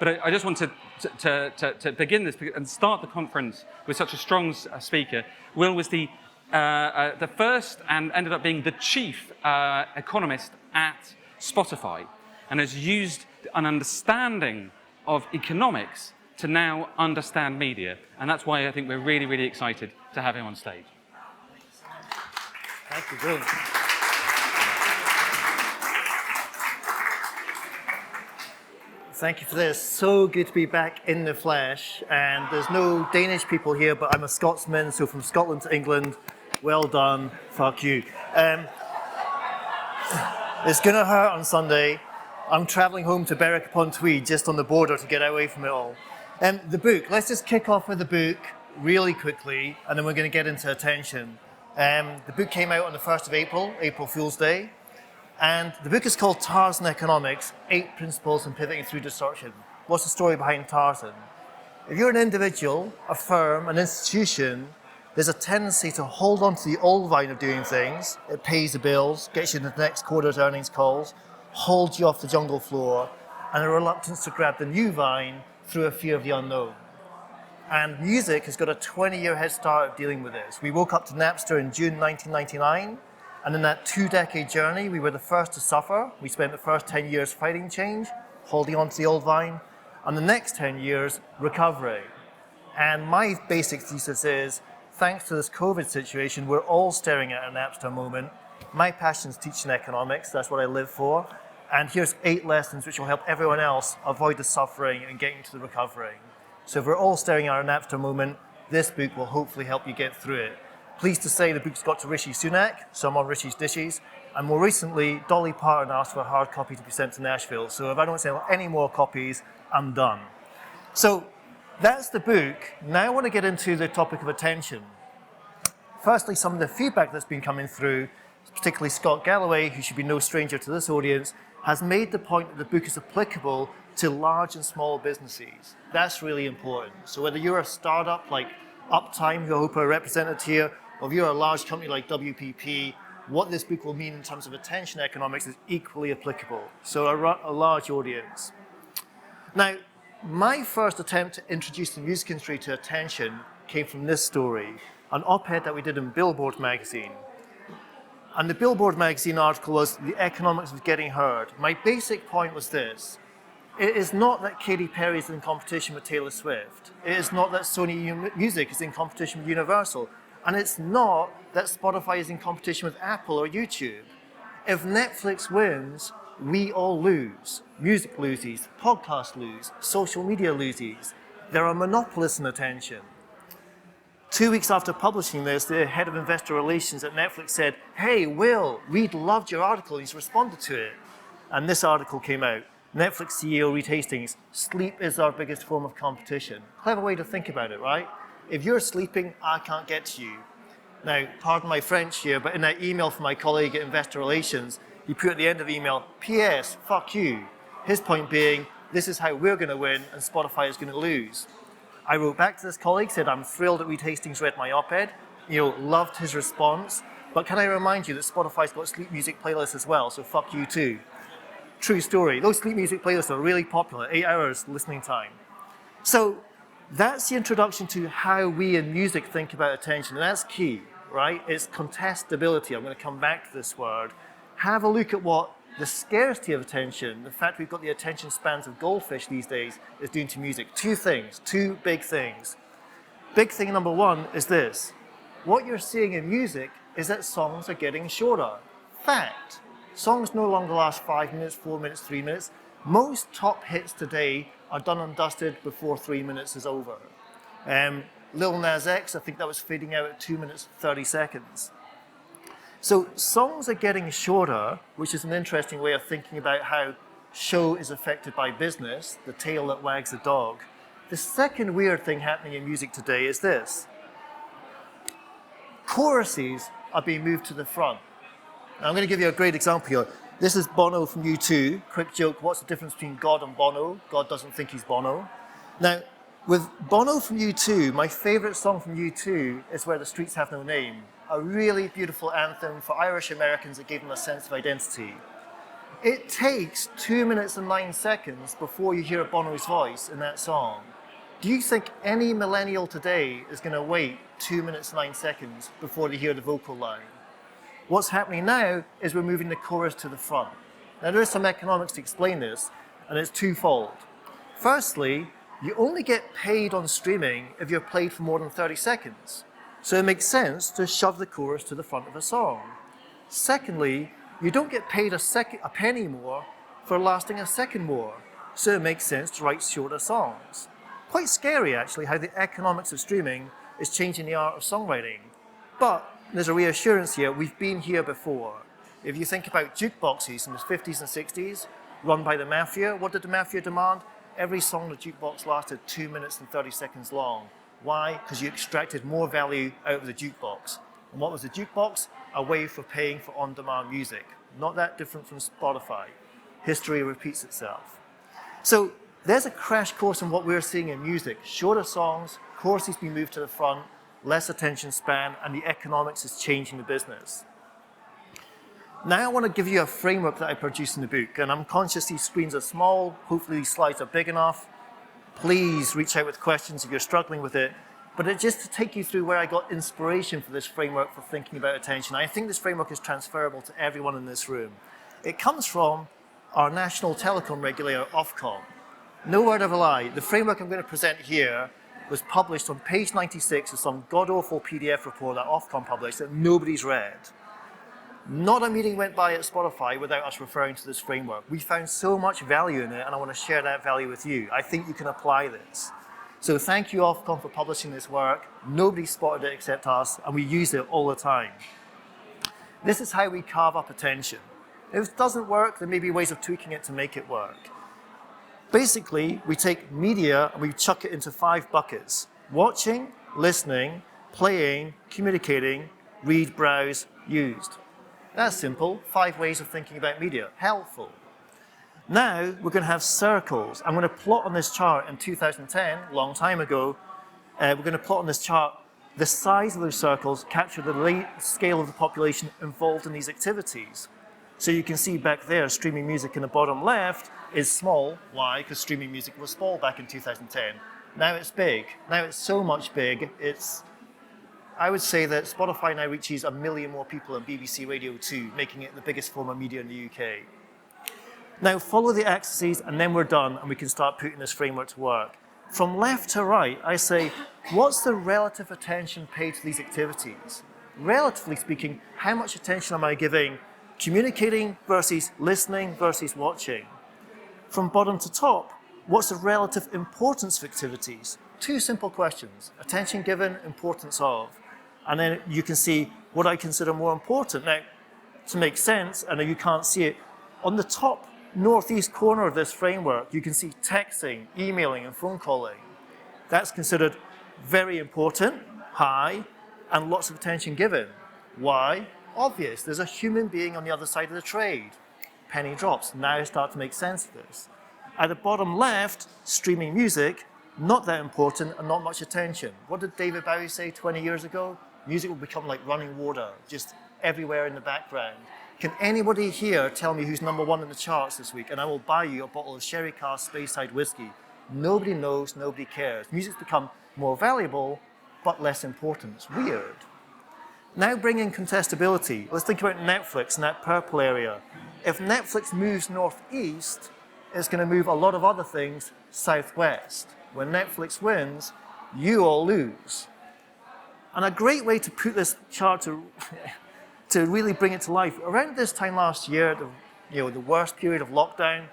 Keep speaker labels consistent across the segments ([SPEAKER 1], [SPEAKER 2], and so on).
[SPEAKER 1] But I just want to begin this and start the conference with such a strong speaker. Will was the first and ended up being the chief economist at Spotify, and has used an understanding of economics to now understand media. And that's why I think we're really, really excited to have him on stage.
[SPEAKER 2] Thank you, brilliant. Thank you for this. So good to be back in the flesh. And there's no Danish people here, but I'm a Scotsman, so from Scotland to England, well done, fuck you. It's gonna hurt on Sunday. I'm traveling home to Berwick-upon-Tweed, just on the border to get away from it all. The book, let's just kick off with the book really quickly, and then we're gonna get into attention. The book came out on the 1st of April, April Fool's Day. And the book is called Tarzan Economics, 8 Principles in Pivoting Through Distortion. What's the story behind Tarzan? If you're an individual, a firm, an institution, there's a tendency to hold on to the old line of doing things. It pays the bills, gets you to the next quarter's earnings calls, holds you off the jungle floor, and a reluctance to grab the new vine through a fear of the unknown. And music has got a 20-year head start of dealing with this. We woke up to Napster in June 1999. And in that 2-decade journey, we were the first to suffer. We spent the first 10 years fighting change, holding on to the old vine, and the next 10 years, recovering. And my basic thesis is, thanks to this COVID situation, we're all staring at an Napster moment. My passion is teaching economics, that's what I live for. And here's 8 lessons which will help everyone else avoid the suffering and getting to the recovering. So if we're all staring at a Napster moment, this book will hopefully help you get through it. Pleased to say the book's got to Rishi Sunak, so I'm on Rishi's dishes. And more recently, Dolly Parton asked for a hard copy to be sent to Nashville. So if I don't sell any more copies, I'm done. So that's the book. Now I want to get into the topic of attention. Firstly, some of the feedback that's been coming through, particularly Scott Galloway, who should be no stranger to this audience, has made the point that the book is applicable to large and small businesses. That's really important. So whether you're a startup like Uptime, who I hope are represented here, or if you're a large company like WPP, what this book will mean in terms of attention economics is equally applicable. So a large audience. Now, my first attempt to introduce the music industry to attention came from this story, an op-ed that we did in Billboard magazine. And the Billboard magazine article was The Economics of Getting Heard. My basic point was this. It is not that Katy Perry is in competition with Taylor Swift. It is not that Sony Music is in competition with Universal. And it's not that Spotify is in competition with Apple or YouTube. If Netflix wins, we all lose. Music loses, podcasts lose, social media loses. There are monopolists in attention. 2 weeks after publishing this, the head of investor relations at Netflix said, "Hey, Will, we'd loved your article." He's responded to it. And this article came out. Netflix CEO Reed Hastings, sleep is our biggest form of competition. Clever way to think about it, right? If you're sleeping, I can't get to you. Now, pardon my French here, but in that email from my colleague at Investor Relations, he put at the end of the email, "P.S. fuck you." His point being, this is how we're going to win and Spotify is going to lose. I wrote back to this colleague, said I'm thrilled that Reed Hastings read my op-ed, loved his response, but can I remind you that Spotify's got sleep music playlists as well, so fuck you too. True story. Those sleep music playlists are really popular, 8 hours listening time. So that's the introduction to how we in music think about attention, and that's key, right? It's contestability. I'm going to come back to this word. Have a look at what the scarcity of attention, the fact we've got the attention spans of goldfish these days, is doing to music. 2 things, 2 big things. Big thing number 1 is this. What you're seeing in music is that songs are getting shorter. Fact. Songs no longer last 5 minutes, 4 minutes, 3 minutes. Most top hits today are done and dusted before 3 minutes is over. Lil Nas X, I think that was fading out at 2 minutes, 30 seconds. So songs are getting shorter, which is an interesting way of thinking about how show is affected by business, the tail that wags the dog. The second weird thing happening in music today is this. Choruses are being moved to the front. Now, I'm going to give you a great example here. This is Bono from U2. Quick joke, what's the difference between God and Bono? God doesn't think he's Bono. Now, with Bono from U2, my favorite song from U2 is Where the Streets Have No Name, a really beautiful anthem for Irish Americans that gave them a sense of identity. It takes 2 minutes and 9 seconds before you hear Bono's voice in that song. Do you think any millennial today is going to wait 2 minutes 9 seconds before they hear the vocal line? What's happening now is we're moving the chorus to the front. Now there is some economics to explain this, and it's twofold. Firstly, you only get paid on streaming if you're played for more than 30 seconds. So it makes sense to shove the chorus to the front of a song. Secondly, you don't get paid a penny more for lasting a second more. So it makes sense to write shorter songs. Quite scary, actually, how the economics of streaming is changing the art of songwriting. But there's a reassurance here, we've been here before. If you think about jukeboxes in the 50s and 60s, run by the mafia, what did the mafia demand? Every song in the jukebox lasted 2 minutes and 30 seconds long. Why? Because you extracted more value out of the jukebox. And what was the jukebox? A way for paying for on-demand music. Not that different from Spotify. History repeats itself. So there's a crash course in what we're seeing in music. Shorter songs, choruses being moved to the front, less attention span, and the economics is changing the business. Now I want to give you a framework that I produced in the book, and I'm conscious these screens are small, hopefully these slides are big enough. Please reach out with questions if you're struggling with it, but it's just to take you through where I got inspiration for this framework for thinking about attention. I think this framework is transferable to everyone in this room. It comes from our national telecom regulator, Ofcom. No word of a lie, the framework I'm going to present here was published on page 96 of some god-awful PDF report that Ofcom published that nobody's read. Not a meeting went by at Spotify without us referring to this framework. We found so much value in it, and I want to share that value with you. I think you can apply this. So thank you, Ofcom, for publishing this work. Nobody spotted it except us, and we use it all the time. This is how we carve up attention. If it doesn't work, there may be ways of tweaking it to make it work. Basically, we take media and we chuck it into 5 buckets: watching, listening, playing, communicating, read, browse, used. That's simple. 5 ways of thinking about media. Helpful. Now we're going to have circles. I'm going to plot on this chart in 2010, a long time ago. We're going to plot on this chart the size of those circles, capture the scale of the population involved in these activities. So you can see back there, streaming music in the bottom left is small. Why? Because streaming music was small back in 2010. Now it's big. Now it's so much big, I would say that Spotify now reaches 1 million more people than BBC Radio 2, making it the biggest form of media in the UK. Now follow the axes and then we're done and we can start putting this framework to work. From left to right, I say, what's the relative attention paid to these activities? Relatively speaking, how much attention am I giving communicating versus listening versus watching? From bottom to top, what's the relative importance of activities? 2 simple questions: attention given, importance of. And then you can see what I consider more important. Now, to make sense, I know you can't see it, on the top northeast corner of this framework, you can see texting, emailing, and phone calling. That's considered very important, high, and lots of attention given. Why? Obvious, there's a human being on the other side of the trade. Penny drops, now start to make sense of this. At the bottom left, streaming music, not that important and not much attention. What did David Bowie say 20 years ago? Music will become like running water, just everywhere in the background. Can anybody here tell me who's #1 in the charts this week? And I will buy you a bottle of Sherry Cask Speyside whiskey. Nobody knows, nobody cares. Music's become more valuable, but less important. It's weird. Now bring in contestability. Let's think about Netflix in that purple area. If Netflix moves northeast, it's going to move a lot of other things southwest. When Netflix wins, you all lose. And a great way to put this chart to really bring it to life, around this time last year, the worst period of lockdown,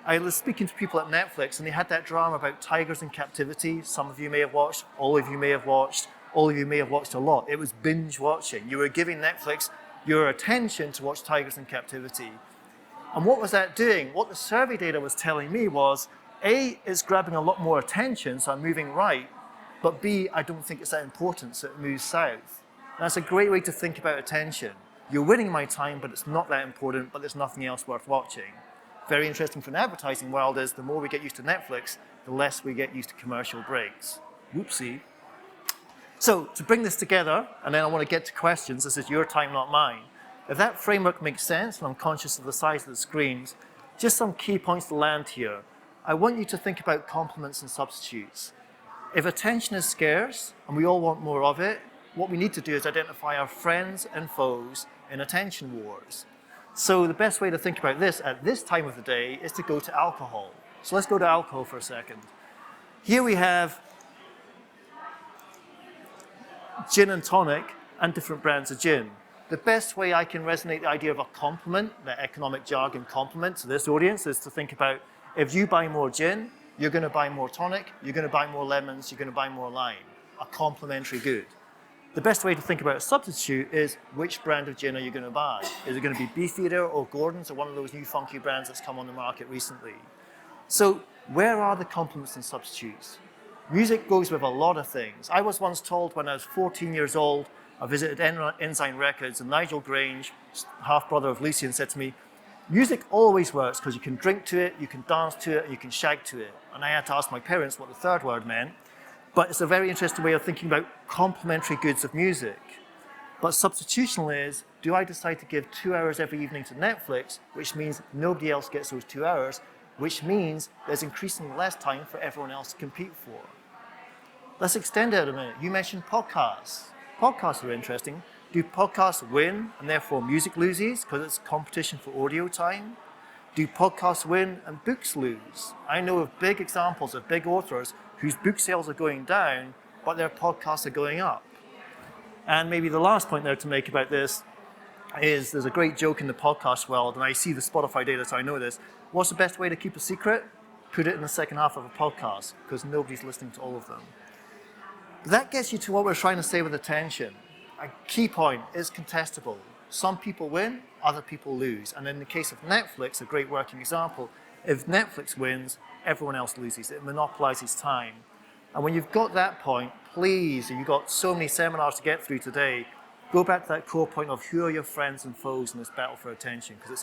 [SPEAKER 2] I was speaking to people at Netflix and they had that drama about tigers in captivity. Some of you may have watched, all of you may have watched, all of you may have watched a lot. It was binge watching. You were giving Netflix your attention to watch tigers in captivity. And what was that doing? What the survey data was telling me was, A, it's grabbing a lot more attention, so I'm moving right, but B, I don't think it's that important, so it moves south. And that's a great way to think about attention. You're winning my time, but it's not that important, but there's nothing else worth watching. Very interesting for an advertising world is the more we get used to Netflix, the less we get used to commercial breaks. Whoopsie. So to bring this together, and then I want to get to questions, this is your time, not mine. If that framework makes sense, and I'm conscious of the size of the screens, just some key points to land here. I want you to think about complements and substitutes. If attention is scarce, and we all want more of it, what we need to do is identify our friends and foes in attention wars. So the best way to think about this at this time of the day is to go to alcohol. So let's go to alcohol for a second. Here we have gin and tonic and different brands of gin. The best way I can resonate the idea of a complement, the economic jargon complement to this audience, is to think about if you buy more gin, you're going to buy more tonic, you're going to buy more lemons, you're going to buy more lime, a complementary good. The best way to think about a substitute is which brand of gin are you going to buy? Is it going to be Beefeater or Gordon's or one of those new funky brands that's come on the market recently? So where are the complements and substitutes? Music goes with a lot of things. I was once told when I was 14 years old, I visited Ensign Records, and Nigel Grange, half-brother of Lucian, said to me, music always works because you can drink to it, you can dance to it, and you can shag to it. And I had to ask my parents what the third word meant. But it's a very interesting way of thinking about complementary goods of music. But substitutional is, do I decide to give 2 hours every evening to Netflix, which means nobody else gets those 2 hours, which means there's increasingly less time for everyone else to compete for. Let's extend it a minute. You mentioned podcasts. Podcasts are interesting. Do podcasts win and therefore music loses because it's competition for audio time? Do podcasts win and books lose? I know of big examples of big authors whose book sales are going down, but their podcasts are going up. And maybe the last point there to make about this is there's a great joke in the podcast world, and I see the Spotify data, so I know this. What's the best way to keep a secret? Put it in the second half of a podcast, because nobody's listening to all of them. That gets you to what we're trying to say with attention. A key point is contestable. Some people win, other people lose. And in the case of Netflix, a great working example, if Netflix wins, everyone else loses. It monopolizes time. And when you've got that point, please, and you've got so many seminars to get through today, go back to that core point of who are your friends and foes in this battle for attention, because it's